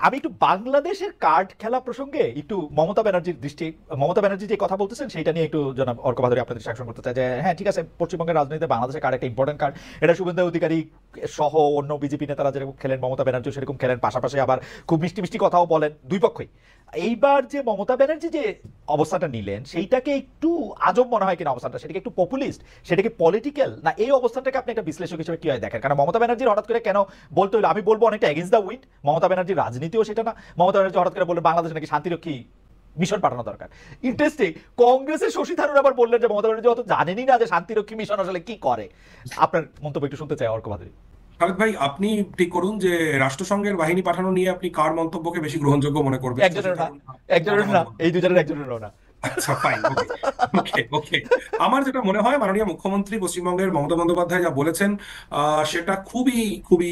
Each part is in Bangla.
আমি একটু বাংলাদেশের কার্ড খেলা প্রসঙ্গে একটু মমতা ব্যানার্জি যে কথা বলতেছেন সেটা নিয়ে একটু জনাব অর্ক ভাদুরী আপনাদের সাকশন করতে চাই যে হ্যাঁ ঠিক আছে, পশ্চিমবঙ্গের রাজনীতিতে বাংলাদেশের কার্ড একটা ইম্পর্টেন্ট কার্ড। এটা শুভেন্দু অধিকারী সহ অন্য বিজেপি নেতারা যেরকম খেলেন, মমতা ব্যানার্জিও সেরকম খেলেন, পাশাপাশি আবার খুব মিষ্টি মিষ্টি কথাও বলেন দুই পক্ষই। এইবার যে মমতা ব্যানার্জি যে অবস্থাটা নিলেন সেইটাকে একটু আজব মনে হয় কিনা অবস্থানটা, সেটাকে একটু পপুলিস্ট, সেটাকে পলিটিক্যাল না, এই অবস্থানটাকে আপনি একটা বিশ্লেষক হিসেবে কি হয় দেখেন? কারণ মমতা ব্যানার্জির হঠাৎ করে কেন বলতে হলো, আমি বলবো অনেকটা এগেন্স্ট দ্য উইন্ড। মমতা ব্যানার্জির রাজনীতিও সেটা না। মমতা ব্যানার্জি হঠাৎ করে বললেন বাংলাদেশে নাকি শান্তিরক্ষী মিশন পাঠানো দরকার। ইন্টারেস্টিং, কংগ্রেসের শশী থারুর আবার বললেন যে মমতা ব্যানার্জি অত জানেনই না যে শান্তিরক্ষী মিশন আসলে কি করে। আপনার মন্তব্য একটু শুনতে চাই অর্ক ভাদুরী। খালেদ ভাই, আপনি ঠিক করুন যে রাষ্ট্রসংঘের বাহিনী পাঠানো নিয়ে আপনি কার মন্তব্যকে বেশি গ্রহণযোগ্য মনে করবেন, শশী একজনের না, থারুর না একজনের মাননীয় না, এই মুখ্যমন্ত্রী? দুজনের একজনেরও না। আচ্ছা, ফাইন, ওকে ওকে ওকে। আমার যেটা মনে হয়, মাননীয় মুখ্যমন্ত্রী পশ্চিমবঙ্গের মমতা বন্দ্যোপাধ্যায় যা বলেছেন সেটা খুবই খুবই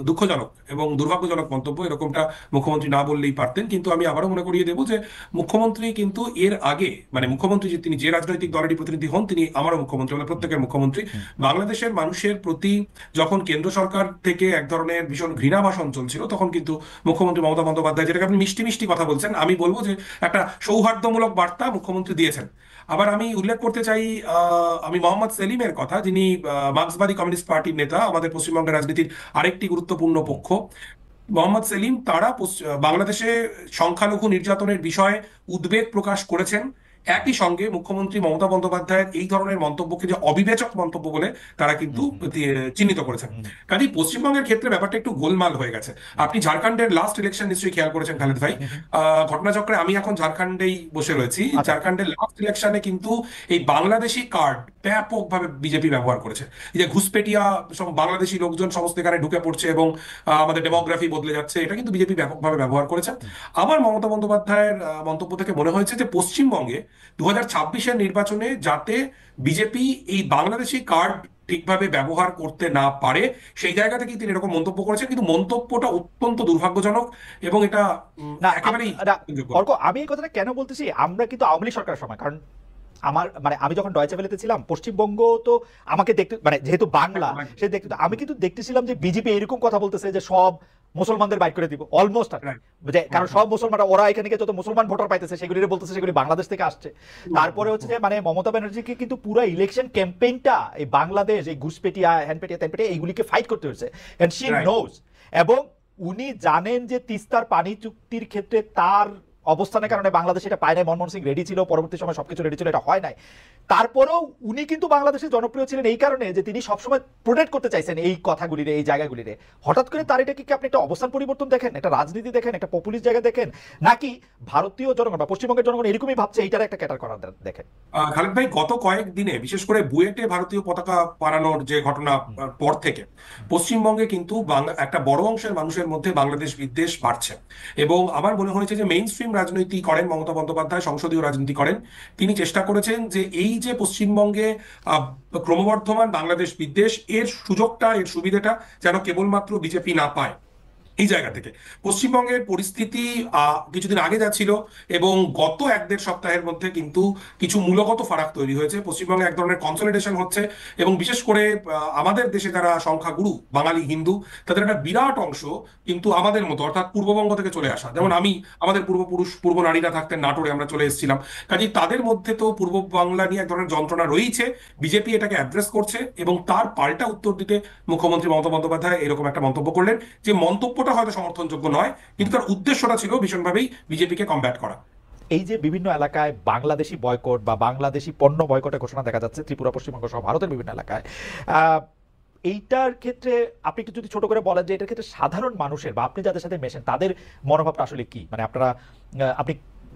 দুঃখজনক এবং দুর্ভাগ্যজনক মন্তব্য। এরকমটা মুখ্যমন্ত্রী না বললেই পারতেন। কিন্তু আমি আবারও মনে করিয়ে দেবো যে মুখ্যমন্ত্রী কিন্তু এর আগে, মানে মুখ্যমন্ত্রী যে তিনি যে রাজনৈতিক দলেরই প্রতিনিধি হন, তিনি আমারও মুখ্যমন্ত্রী, মানে প্রত্যেকের মুখ্যমন্ত্রী। বাংলাদেশের মানুষের প্রতি যখন কেন্দ্র সরকার থেকে এক ধরনের ভীষণ ঘৃণা ভাষণ চলছিল, তখন কিন্তু মুখ্যমন্ত্রী মমতা বন্দ্যোপাধ্যায়, যেটাকে আপনি মিষ্টি মিষ্টি কথা বলছেন, আমি বলবো যে একটা সৌহার্দ্যমূলক বার্তা মুখ্যমন্ত্রী দিয়েছেন। আবার আমি উল্লেখ করতে চাই আমি মোহাম্মদ সেলিমের কথা, যিনি মার্ক্সবাদী কমিউনিস্ট পার্টির নেতা, আমাদের পশ্চিমবঙ্গের রাজনীতির আরেকটি গুরুত্বপূর্ণ পক্ষ। মোহাম্মদ সেলিম তারা বাংলাদেশে সংখ্যালঘু নির্যাতনের বিষয়ে উদ্বেগ প্রকাশ করেছেন। একই সঙ্গে মুখ্যমন্ত্রী মমতা বন্দ্যোপাধ্যায়ের এই ধরনের মন্তব্যকে যে অবিবেচক মন্তব্য বলে তারা কিন্তু চিহ্নিত করেছেন। কাজেই পশ্চিমবঙ্গের ক্ষেত্রে ব্যাপারটা একটু গোলমাল হয়ে গেছে। আপনি ঝাড়খণ্ডের লাস্ট ইলেকশন নিশ্চয়ই খেয়াল করেছেন খালেদ ভাই। ঘটনাচক্রে আমি এখন ঝাড়খণ্ডেই বসে রয়েছি। আচ্ছা, ঝাড়খণ্ডের লাস্ট ইলেকশনে কিন্তু এই বাংলাদেশি কার্ড ব্যাপকভাবে বিজেপি ব্যবহার করেছে। এই যে ঘুষপেটিয়া সব বাংলাদেশি লোকজন সমস্ত এখানে ঢুকে পড়ছে এবং আমাদের ডেমোগ্রাফি বদলে যাচ্ছে, এটা কিন্তু বিজেপি ব্যাপকভাবে ব্যবহার করেছে। আমার মমতা বন্দ্যোপাধ্যায়ের মন্তব্য থেকে মনে হয়েছে যে পশ্চিমবঙ্গে 2026-এর নির্বাচনে যাতে বিজেপি এই বাংলাদেশি কার্ড ঠিকভাবে ব্যবহার করতে না পারে, সেই জায়গা থেকে তিনি এরকম মন্তব্য করেছেন। কিন্তু মন্তব্যটা অত্যন্ত দুর্ভাগ্যজনক এবং এটা না একেবারেই না, যোগ্য। অর্ক আমি এই কথাটা কেন বলতেছি, আমরা কিন্তু আওয়ামী লীগ সরকারের সময়, কারণ আমার মানে আমি যখন ডয়চে ভেলেতে ছিলাম পশ্চিমবঙ্গ তো আমাকে দেখতে মানে যেহেতু বাংলা সে দেখতে, তো আমি কিন্তু দেখতেছিলাম যে বিজেপি এরকম কথা বলতেছে যে সব মুসলমানদের বাইক করে দিব অলমোস্ট আর কি। কারণ সব মুসলমানরা ওরা এখানে যত মুসলমান ভোটার পাইতেছে সেগুলি বলতেছে সেগুলি বাংলাদেশ থেকে আসছে। তারপরে হচ্ছে যে মানে মমতা ব্যানার্জিকে কিন্তু পুরো ইলেকশন ক্যাম্পেইনটা এই বাংলাদেশ এই ঘুষপেটিয়া হ্যান্ডপেটিয়া ত্যানপেটিয়া এইগুলিকে ফাইট করতে হয়েছে, এন্ড শি নোজ। এবং উনি জানেন যে তিস্তার পানি চুক্তির ক্ষেত্রে তার অবস্থানের কারণে বাংলাদেশ এটা পায় নাই, মনমোহন সিং রেডি ছিল, পরবর্তী সময় সবকিছু রেডি ছিল, এটা হয় নাই। তারপরেও উনি কিন্তু বাংলাদেশে জনপ্রিয় ছিলেন এই কারণে যে তিনি সবসময় প্রোটেক্ট করতে চাইছেন এই কথাগুলিরে, এই জায়গাগুলিরে। হঠাৎ করে তার এটা কি আপনি একটা অবস্থান পরিবর্তন দেখেন, একটা রাজনীতি দেখেন, একটা পপুলিস্ট জায়গা দেখেন, নাকি ভারতীয় জনগণ বা পশ্চিমবঙ্গের জনগণ এরকমই ভাবছে এইটার একটা ক্যাটার করার দেখেন? খালেদ ভাই, গত কয়েকদিনে বিশেষ করে বুয়েটে ভারতীয় পতাকা পারানোর যে ঘটনা পর থেকে পশ্চিমবঙ্গে কিন্তু একটা বড় অংশের মানুষের মধ্যে বাংলাদেশ বিদ্বেষ বাড়ছে। এবং আমার মনে হয়েছে যে মেইন স্ট্রিম রাজনীতি করেন মমতা বন্দ্যোপাধ্যায়, সংসদীয় রাজনীতি করেন, তিনি চেষ্টা করেছেন যে এই যে পশ্চিমবঙ্গে ক্রমবর্ধমান বাংলাদেশ বিদ্বেষ, এর সুযোগটা, এর সুবিধাটা যেন কেবলমাত্র বিজেপি না পায়। এই জায়গা থেকে পশ্চিমবঙ্গের পরিস্থিতি কিছুদিন আগে যা ছিল এবং গত 1-1.5 সপ্তাহের মধ্যে কিন্তু কিছু মূলগত ফারাক তৈরি হয়েছে। পশ্চিমবঙ্গে এক ধরনের কনসলিডেশন হচ্ছে এবং বিশেষ করে আমাদের দেশে যারা সংখ্যাগুরু বাঙালি হিন্দু, তাদের একটা বিরাট অংশ কিন্তু আমাদের মতো, অর্থাৎ পূর্ববঙ্গ থেকে চলে আসা। যেমন আমাদের পূর্বপুরুষ পূর্ব নারীরা থাকতেন নাটোরে, আমরা চলে এসেছিলাম। কাজেই তাদের মধ্যে তো পূর্ব বাংলা নিয়ে এক ধরনের যন্ত্রণা রয়েছে। বিজেপি এটাকে অ্যাড্রেস করছে এবং তার পাল্টা উত্তর দিতে মুখ্যমন্ত্রী মমতা বন্দ্যোপাধ্যায় এরকম একটা মন্তব্য করলেন, যে মন্তব্যটা হয়তো সমর্থনযোগ্য নয়, কিন্তু তার উদ্দেশ্যটা ছিল ভীষণভাবেই বিজেপিকে কমব্যাট করা। এই যে বিভিন্ন এলাকায় বাংলাদেশি বয়কট বা বাংলাদেশি পণ্য বয়কটের ঘোষণা দেখা যাচ্ছে ত্রিপুরা, পশ্চিমবঙ্গ সহ ভারতের বিভিন্ন এলাকায়, এইটার ক্ষেত্রে আপনি একটু যদি ছোট করে বলেন যে এটার ক্ষেত্রে সাধারণ মানুষের বা আপনি যাদের সাথে মেশেন তাদের মনোভাবটা আসলে কি, মানে আপনারা আপনি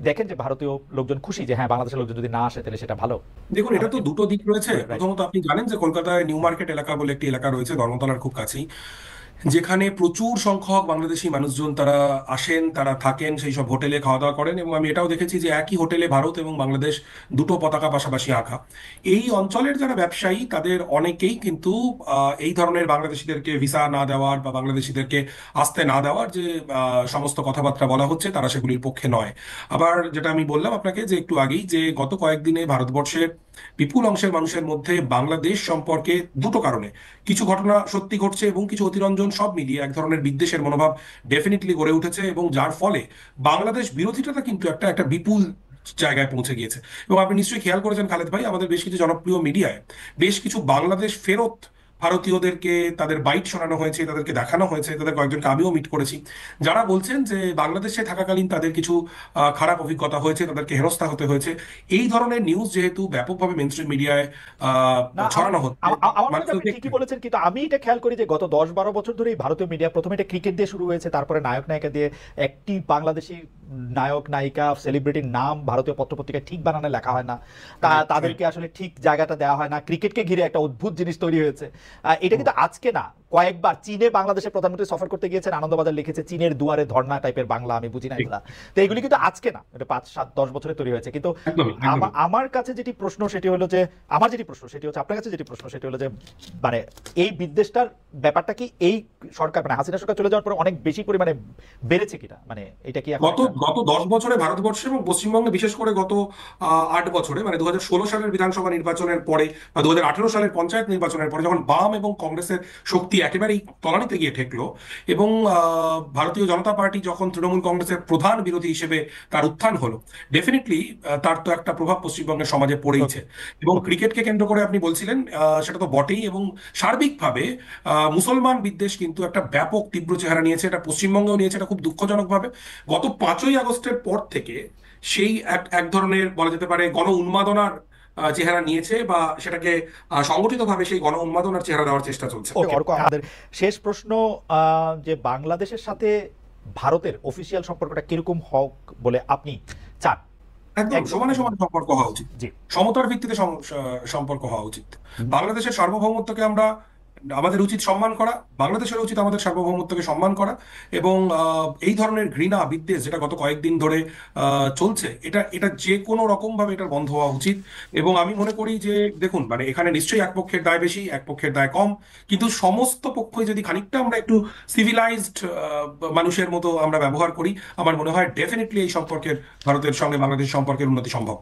দেখেন যে ভারতীয় লোকজন খুশি যে হ্যাঁ বাংলাদেশের লোকজন যদি না আসে তাহলে সেটা ভালো? দেখুন, এটা তো দুটো দিক রয়েছে। প্রথমত আপনি জানেন যে কলকাতায় নিউ মার্কেট এলাকা বলে একটি এলাকা রয়েছে ধর্মতলার খুব কাছেই, যেখানে প্রচুর সংখ্যক বাংলাদেশি মানুষজন তারা আসেন, তারা থাকেন, সেই সব হোটেলে খাওয়া দাওয়া করেন। এবং আমি এটাও দেখেছি যে একই হোটেলে ভারত এবং বাংলাদেশ দুটো পতাকা পাশাপাশি আঁকা। এই অঞ্চলের যারা ব্যবসায়ী তাদের অনেকেই কিন্তু এই ধরনের বাংলাদেশিদেরকে ভিসা না দেওয়ার বা বাংলাদেশিদেরকে আসতে না দেওয়ার যে সমস্ত কথাবার্তা বলা হচ্ছে, তারা সেগুলির পক্ষে নয়। আবার যেটা আমি বললাম আপনাকে যে একটু আগেই, যে গত কয়েকদিনে ভারতবর্ষের বিপুল অংশের মানুষের মধ্যে বাংলাদেশ সম্পর্কে দুটো কারণে কিছু ঘটনা সত্যি ঘটছে এবং কিছু অতিরঞ্জন গুঞ্জন সব মিলিয়ে এক ধরনের বিদ্বেষের মনোভাব ডেফিনেটলি গড়ে উঠেছে, এবং যার ফলে বাংলাদেশ বিরোধিতাটা কিন্তু একটা একটা বিপুল জায়গায় পৌঁছে গিয়েছে। এবং আপনি নিশ্চয়ই খেয়াল করেছেন খালেদ ভাই, আমাদের বেশ কিছু জনপ্রিয় মিডিয়ায় বেশ কিছু বাংলাদেশ ফেরত ভারতীয়দেরকে তাদের বাইট শোনানো হয়েছে, তাদেরকে দেখানো হয়েছে, তাদের কয়েকজনকে আমিও মিট করেছি, যারা বলছেন যে বাংলাদেশে থাকাকালীন তাদের কিছু খারাপ অভিজ্ঞতা হয়েছে, তাদেরকে হেনস্থা হতে হয়েছে। এই ধরনের নিউজ যেহেতু ব্যাপকভাবে মেইনস্ট্রিম মিডিয়ায় না ছড়ানো হচ্ছে, আমার মনে হয় আপনি মানুষকে ঠিকই বলেছেন, কিন্তু আমি এটা খেয়াল করি যে গত 10-12 বছর ধরেই ভারতীয় মিডিয়া, প্রথমে এটা ক্রিকেট দিয়ে শুরু হয়েছে, তারপরে নায়ক নায়িকা দিয়ে, একটি বাংলাদেশি নায়ক নায়িকা সেলিব্রিটির নাম ভারতীয় পত্রপত্রিকায় ঠিক বানানে লেখা হয় না, তাদেরকে আসলে ঠিক জায়গাটা দেওয়া হয় না, ক্রিকেটকে ঘিরে একটা অদ্ভুত জিনিস তৈরি হয়েছে। এটা কিন্তু আজকে না, কয়েকবার চীনে বাংলাদেশের প্রধানমন্ত্রী সফর করতে গিয়েছেন, আনন্দবাজার লিখেছে চীনের দুয়ারে ধর্ণা টাইপের বাংলা, আমি বুঝি না এগুলা। তো এগুলি কিন্তু আজকে না, এটা 5-7-10 বছরে তৈরি হয়েছে। কিন্তু আমার কাছে যেটি প্রশ্ন সেটি হলো যে, আমার যেটি প্রশ্ন সেটি হচ্ছে, আপনার কাছে যেটি প্রশ্ন সেটি হলো যে, মানে এই বিদ্বেষটার ব্যাপারটা কি এই সরকার, মানে হাসিনা সরকার চলে যাওয়ার পরে অনেক বেশি পরিমাণে বেড়েছে কিনা, মানে এটা কি গত গত 10 বছরে ভারতবর্ষে এবং পশ্চিমবঙ্গে, বিশেষ করে গত 8 বছরে, মানে 2016 সালের বিধানসভা নির্বাচনের পরে বা 2018 সালের পঞ্চায়েত নির্বাচনের পরে, যখন বাম এবং কংগ্রেসের শক্তি একেবারেই তলানিতে গিয়ে ঠেকলো, এবং ভারতীয় জনতা পার্টি যখন তৃণমূল কংগ্রেসের প্রধান বিরোধী হিসেবে তার উত্থান হলো, ডেফিনেটলি তার তো একটা প্রভাব পশ্চিমবঙ্গের সমাজে পড়েইছে। এবং ক্রিকেটকে কেন্দ্র করে আপনি বলছিলেন, সেটা তো বটেই, এবং সার্বিকভাবে মুসলমান বিদ্বেষ কিন্তু একটা ব্যাপক তীব্র চেহারা নিয়েছে, এটা পশ্চিমবঙ্গেও নিয়েছে, এটা খুব দুঃখজনকভাবে। গত 5ই আগস্টের পর থেকে সেই এক এক ধরনের বলা যেতে পারে গণ উন্মাদনার চেহারা নিয়েছে, বা সেটাকে সংগঠিতভাবে সেই গণ উন্মাদনার চেহারা দেওয়ার চেষ্টা চলছে। অর্ক, আমাদের শেষ প্রশ্ন, যে বাংলাদেশের সাথে ভারতের অফিসিয়াল সম্পর্কটা কিরকম হোক বলে আপনি চান? একদম সমানে সমানে সম্পর্ক হওয়া উচিত, জি, সমতার ভিত্তিতে সম্পর্ক হওয়া উচিত। বাংলাদেশের সার্বভৌমত্বকে আমাদের উচিত সম্মান করা, বাংলাদেশের উচিত আমাদের সার্বভৌমত্বকে সম্মান করা, এবং এই ধরনের ঘৃণা বিদ্বেষ যেটা গত কয়েকদিন ধরে চলছে, এটা এটা যে কোনো রকম ভাবে এটার বন্ধ হওয়া উচিত। এবং আমি মনে করি যে দেখুন, মানে এখানে নিশ্চয়ই এক পক্ষের দায় বেশি, এক পক্ষের দায় কম, কিন্তু সমস্ত পক্ষই যদি খানিকটা আমরা একটু সিভিলাইজড মানুষের মতো আমরা ব্যবহার করি, আমার মনে হয় ডেফিনেটলি এই সম্পর্কের, ভারতের সঙ্গে বাংলাদেশ সম্পর্কের উন্নতি সম্ভব।